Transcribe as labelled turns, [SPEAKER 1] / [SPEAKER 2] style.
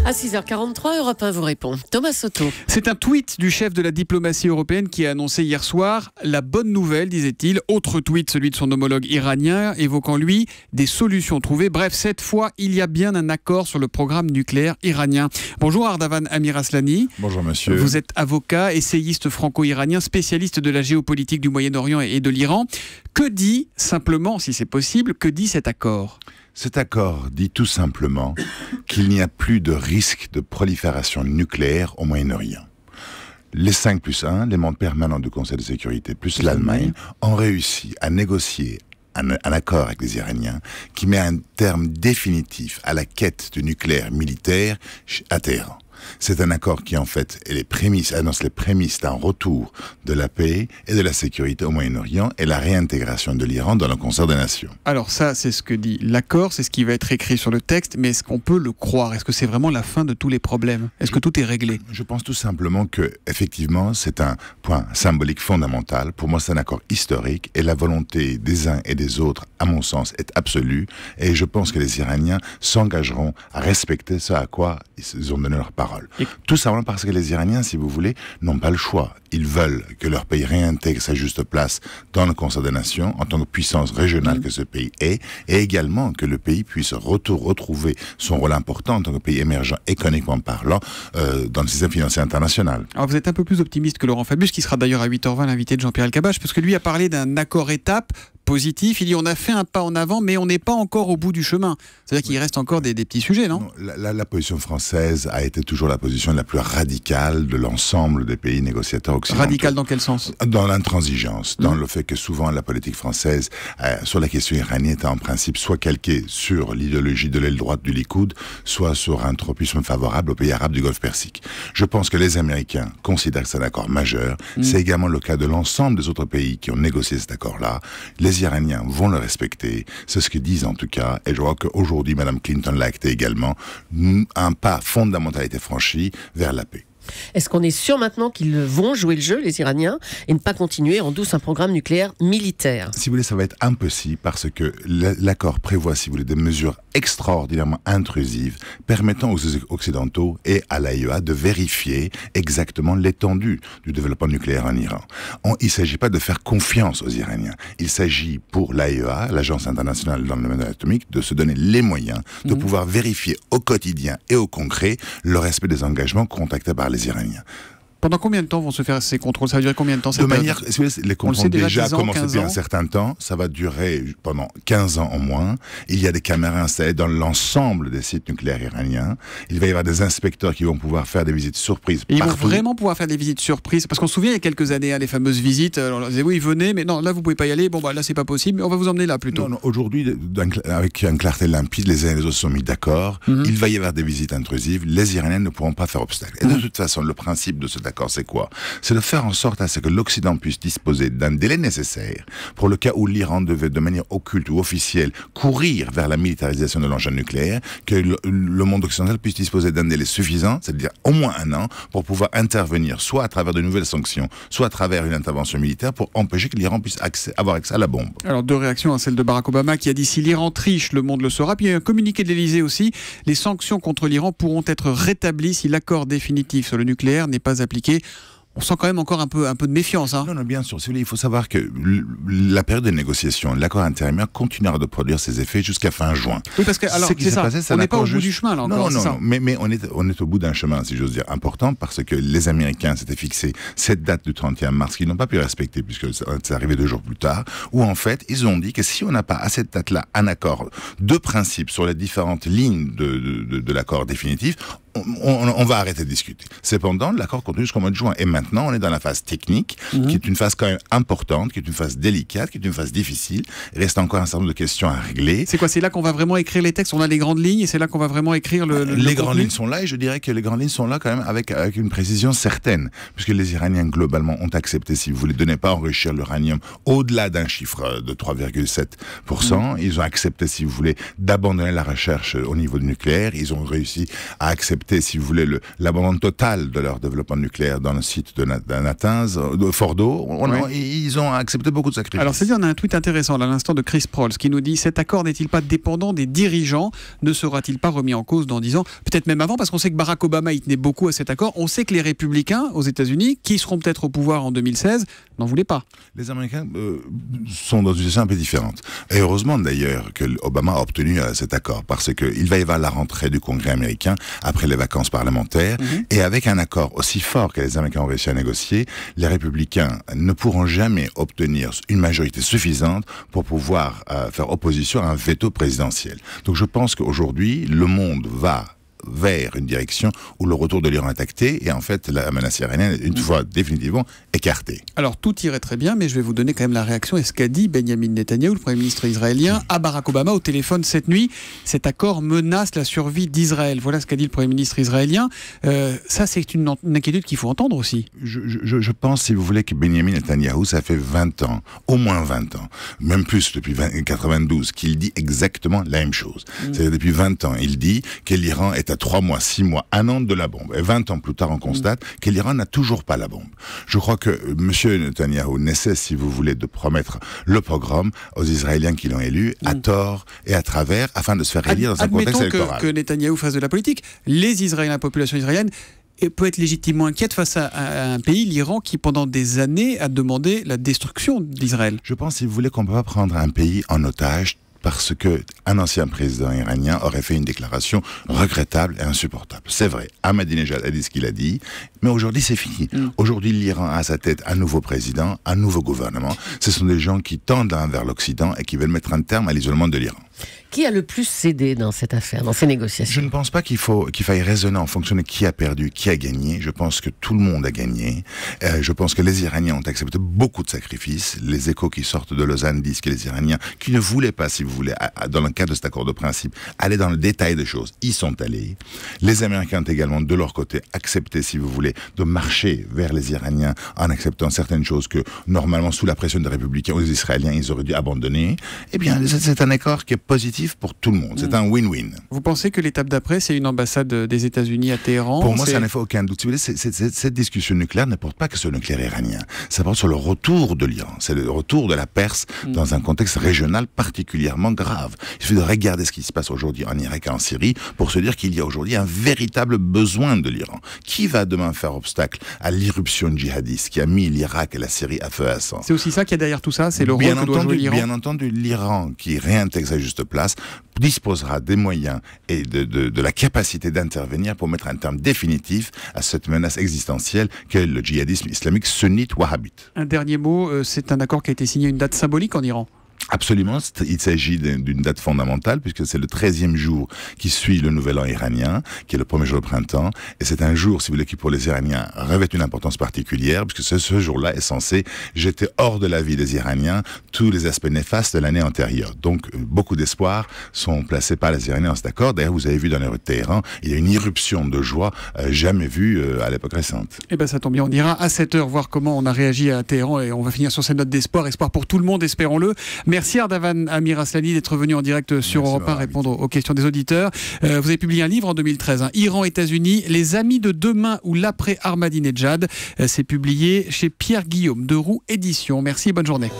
[SPEAKER 1] À 6h43, Europe 1 vous répond. Thomas Soto.
[SPEAKER 2] C'est un tweet du chef de la diplomatie européenne qui a annoncé hier soir la bonne nouvelle, disait-il. Autre tweet, celui de son homologue iranien, évoquant lui des solutions trouvées. Bref, cette fois, il y a bien un accord sur le programme nucléaire iranien. Bonjour Ardavan Amiraslani.
[SPEAKER 3] Bonjour monsieur.
[SPEAKER 2] Vous êtes avocat, essayiste franco-iranien, spécialiste de la géopolitique du Moyen-Orient et de l'Iran. Que dit, simplement, si c'est possible, que dit cet accord ?
[SPEAKER 3] Cet accord dit tout simplement qu'il n'y a plus de risque de prolifération nucléaire au Moyen-Orient. Les 5+1, les membres permanents du Conseil de sécurité, plus l'Allemagne, ont réussi à négocier un accord avec les Iraniens qui met un terme définitif à la quête du nucléaire militaire à Téhéran. C'est un accord qui, en fait, annonce les prémices d'un retour de la paix et de la sécurité au Moyen-Orient et la réintégration de l'Iran dans le concert des nations.
[SPEAKER 2] Alors ça, c'est ce que dit l'accord, c'est ce qui va être écrit sur le texte, mais est-ce qu'on peut le croire ? Est-ce que c'est vraiment la fin de tous les problèmes ? Est-ce que tout est réglé ?
[SPEAKER 3] Je pense tout simplement que, effectivement, c'est un point symbolique fondamental. Pour moi, c'est un accord historique et la volonté des uns et des autres, à mon sens, est absolue. Et je pense que les Iraniens s'engageront à respecter ce à quoi ils ont donné leur parole. Tout simplement parce que les Iraniens, si vous voulez, n'ont pas le choix. Ils veulent que leur pays réintègre sa juste place dans le concert des nations en tant que puissance régionale que ce pays est, et également que le pays puisse retrouver son rôle important en tant que pays émergent économiquement parlant dans le système financier international.
[SPEAKER 2] Alors vous êtes un peu plus optimiste que Laurent Fabius, qui sera d'ailleurs à 8h20 l'invité de Jean-Pierre Elkabbach, parce que lui a parlé d'un accord étape positif. Il dit on a fait un pas en avant, mais on n'est pas encore au bout du chemin. C'est-à-dire qu'il reste encore des petits sujets, non ?
[SPEAKER 3] La position française a été toujours la position la plus radicale de l'ensemble des pays négociateurs occidentaux.
[SPEAKER 2] Radicale dans quel sens ?
[SPEAKER 3] Dans l'intransigeance, dans le fait que souvent la politique française sur la question iranienne était en principe soit calquée sur l'idéologie de l'aile droite du Likoud, soit sur un tropisme favorable aux pays arabes du Golfe Persique. Je pense que les Américains considèrent que c'est un accord majeur. C'est également le cas de l'ensemble des autres pays qui ont négocié cet accord-là. Les Iraniens vont le respecter, c'est ce qu'ils disent en tout cas, et je crois qu'aujourd'hui, Mme Clinton l'a acté également, un pas fondamental a été franchi vers la paix.
[SPEAKER 1] Est-ce qu'on est sûr maintenant qu'ils vont jouer le jeu, les Iraniens, et ne pas continuer en douce un programme nucléaire militaire ?
[SPEAKER 3] Si vous voulez, ça va être impossible parce que l'accord prévoit, si vous voulez, des mesures extraordinairement intrusives permettant aux Occidentaux et à l'AIEA de vérifier exactement l'étendue du développement nucléaire en Iran. Il ne s'agit pas de faire confiance aux Iraniens. Il s'agit pour l'AIEA, l'Agence internationale dans le domaine atomique, de se donner les moyens de pouvoir vérifier au quotidien et au concret le respect des engagements contactés par les Iraniens.
[SPEAKER 2] Pendant combien de temps vont se faire ces contrôles ? Ça va durer combien de temps ?
[SPEAKER 3] De manière, les contrôles ont déjà commencé depuis un certain temps. Ça va durer pendant 15 ans au moins. Il y a des caméras installées dans l'ensemble des sites nucléaires iraniens. Il va y avoir des inspecteurs qui vont pouvoir faire des visites surprises partout.
[SPEAKER 2] Ils vont vraiment pouvoir faire des visites surprises ? Parce qu'on se souvient il y a quelques années, les fameuses visites. On disait oui, venez, mais non, là vous pouvez pas y aller. Bon, là c'est pas possible, mais on va vous emmener là plutôt.
[SPEAKER 3] Non, aujourd'hui, avec une clarté limpide, les uns et les autres se sont mis d'accord. Il va y avoir des visites intrusives. Les Iraniens ne pourront pas faire obstacle. Et de toute façon, le principe de cet accord, c'est quoi ? C'est de faire en sorte à ce que l'Occident puisse disposer d'un délai nécessaire pour le cas où l'Iran devait de manière occulte ou officielle courir vers la militarisation de l'engin nucléaire, que le monde occidental puisse disposer d'un délai suffisant, c'est-à-dire au moins 1 an, pour pouvoir intervenir soit à travers de nouvelles sanctions, soit à travers une intervention militaire pour empêcher que l'Iran puisse avoir accès à la bombe.
[SPEAKER 2] Alors 2 réactions à celle de Barack Obama qui a dit si l'Iran triche, le monde le saura. Puis il y a un communiqué de l'Élysée aussi. Les sanctions contre l'Iran pourront être rétablies si l'accord définitif sur le nucléaire n'est pas appliqué. On sent quand même encore un peu de méfiance. Hein.
[SPEAKER 3] Non, bien sûr. Il faut savoir que la période de négociation, l'accord intérimaire continuera de produire ses effets jusqu'à fin juin.
[SPEAKER 2] Oui, parce que alors, c'est ça. On n'est pas au bout du chemin là encore.
[SPEAKER 3] Non. Mais on est au bout d'un chemin, si j'ose dire, important, parce que les Américains s'étaient fixé cette date du 31 mars qu'ils n'ont pas pu respecter puisque c'est arrivé 2 jours plus tard, où en fait ils ont dit que si on n'a pas à cette date-là un accord de principe sur les différentes lignes de l'accord définitif, on va arrêter de discuter. Cependant, l'accord continue jusqu'au mois de juin. Et maintenant, on est dans la phase technique, qui est une phase quand même importante, qui est une phase délicate, qui est une phase difficile. Il reste encore un certain nombre de questions à régler.
[SPEAKER 2] C'est quoi ? C'est là qu'on va vraiment écrire les textes ? On a les grandes lignes et c'est là qu'on va vraiment écrire
[SPEAKER 3] les grandes lignes sont là, et je dirais que les grandes lignes sont là quand même avec une précision certaine. Puisque les Iraniens, globalement, ont accepté, si vous voulez, de ne pas enrichir l'uranium au-delà d'un chiffre de 3,7%. Ils ont accepté, si vous voulez, d'abandonner la recherche au niveau du nucléaire. Ils ont réussi à accepter accepté, si vous voulez, l'abandon total de leur développement nucléaire dans le site de Natanz, de Fordo. Ils ont accepté beaucoup de sacrifices.
[SPEAKER 2] Alors, c'est-à-dire, on a un tweet intéressant à l'instant de Chris Prolls qui nous dit: cet accord n'est-il pas dépendant des dirigeants? Ne sera-t-il pas remis en cause dans 10 ans? Peut-être même avant, parce qu'on sait que Barack Obama il tenait beaucoup à cet accord. On sait que les républicains aux États-Unis, qui seront peut-être au pouvoir en 2016, n'en voulaient pas.
[SPEAKER 3] Les Américains sont dans une situation un peu différente. Et heureusement d'ailleurs que Obama a obtenu cet accord, parce qu'il va y avoir la rentrée du Congrès américain après les vacances parlementaires, et avec un accord aussi fort que les Américains ont réussi à négocier, les républicains ne pourront jamais obtenir une majorité suffisante pour pouvoir faire opposition à un veto présidentiel. Donc je pense qu'aujourd'hui, le monde va vers une direction où le retour de l'Iran est acté et en fait la menace iranienne est une fois définitivement écartée.
[SPEAKER 2] Alors tout irait très bien, mais je vais vous donner quand même la réaction et ce qu'a dit Benjamin Netanyahou, le Premier ministre israélien, à Barack Obama au téléphone cette nuit. Cet accord menace la survie d'Israël. Voilà ce qu'a dit le Premier ministre israélien. Ça, c'est une inquiétude qu'il faut entendre aussi.
[SPEAKER 3] Je pense, si vous voulez, que Benjamin Netanyahou, ça fait 20 ans, au moins 20 ans, même plus depuis 92, qu'il dit exactement la même chose. C'est-à-dire depuis 20 ans, il dit que l'Iran est à 3 mois, 6 mois, 1 an de la bombe. Et 20 ans plus tard, on constate que l'Iran n'a toujours pas la bombe. Je crois que M. Netanyahou n'essaie, si vous voulez, de promettre le programme aux Israéliens qui l'ont élu, à tort et à travers, afin de se faire élire dans un contexte électoral.
[SPEAKER 2] Admettons que Netanyahou fasse de la politique. Les Israéliens, la population israélienne, peut être légitimement inquiète face à un pays, l'Iran, qui pendant des années a demandé la destruction d'Israël.
[SPEAKER 3] Je pense, si vous voulez, qu'on ne peut pas prendre un pays en otage parce qu'un ancien président iranien aurait fait une déclaration regrettable et insupportable. C'est vrai, Ahmadinejad a dit ce qu'il a dit, mais aujourd'hui c'est fini. Aujourd'hui l'Iran a à sa tête un nouveau président, un nouveau gouvernement. Ce sont des gens qui tendent vers l'Occident et qui veulent mettre un terme à l'isolement de l'Iran.
[SPEAKER 1] Qui a le plus cédé dans cette affaire, dans ces négociations?
[SPEAKER 3] Je ne pense pas qu'il faille raisonner en fonction de qui a perdu, qui a gagné. Je pense que tout le monde a gagné. Je pense que les Iraniens ont accepté beaucoup de sacrifices. Les échos qui sortent de Lausanne disent que les Iraniens, qui ne voulaient pas, si vous voulez, dans le cadre de cet accord de principe, aller dans le détail des choses, y sont allés. Les Américains ont également, de leur côté, accepté, si vous voulez, de marcher vers les Iraniens en acceptant certaines choses que, normalement, sous la pression des républicains ou des Israéliens, ils auraient dû abandonner. Eh bien, c'est un accord qui est positif pour tout le monde. C'est un win-win.
[SPEAKER 2] Vous pensez que l'étape d'après, c'est une ambassade des États-Unis à Téhéran?
[SPEAKER 3] Pour moi, ça n'a fait aucun doute. Si vous voulez, cette discussion nucléaire ne porte pas que sur le nucléaire iranien. Ça porte sur le retour de l'Iran. C'est le retour de la Perse dans un contexte régional particulièrement grave. Il suffit de regarder ce qui se passe aujourd'hui en Irak et en Syrie pour se dire qu'il y a aujourd'hui un véritable besoin de l'Iran. Qui va demain faire obstacle à l'irruption djihadiste qui a mis l'Irak et la Syrie à feu et à sang?
[SPEAKER 2] C'est aussi ça qu'il y a derrière tout ça? C'est le rôle que doit jouer l'Iran?
[SPEAKER 3] Bien entendu, l'Iran qui réintègre sa juste place disposera des moyens et de la capacité d'intervenir pour mettre un terme définitif à cette menace existentielle qu'est le djihadisme islamique sunnite wahhabite.
[SPEAKER 2] Un dernier mot, c'est un accord qui a été signé à une date symbolique en Iran.
[SPEAKER 3] Absolument, il s'agit d'une date fondamentale puisque c'est le 13e jour qui suit le nouvel an iranien, qui est le premier jour de printemps, et c'est un jour, si vous voulez, qui pour les Iraniens revêt une importance particulière puisque ce jour-là est censé jeter hors de la vie des Iraniens tous les aspects néfastes de l'année antérieure. Donc beaucoup d'espoirs sont placés par les Iraniens dans cet accord. D'ailleurs, vous avez vu dans les rues de Téhéran, il y a une irruption de joie jamais vue à l'époque récente.
[SPEAKER 2] Eh bien ça tombe bien, on ira à 7h voir comment on a réagi à Téhéran et on va finir sur cette note d'espoir, espoir pour tout le monde, espérons-le. Merci Ardavan Amir Aslani d'être venu en direct sur Europe 1 répondre aux questions des auditeurs. Vous avez publié un livre en 2013, Iran, États-Unis, les amis de demain ou l'après Ahmadinejad. C'est publié chez Pierre Guillaume de Roux Éditions. Merci et bonne journée.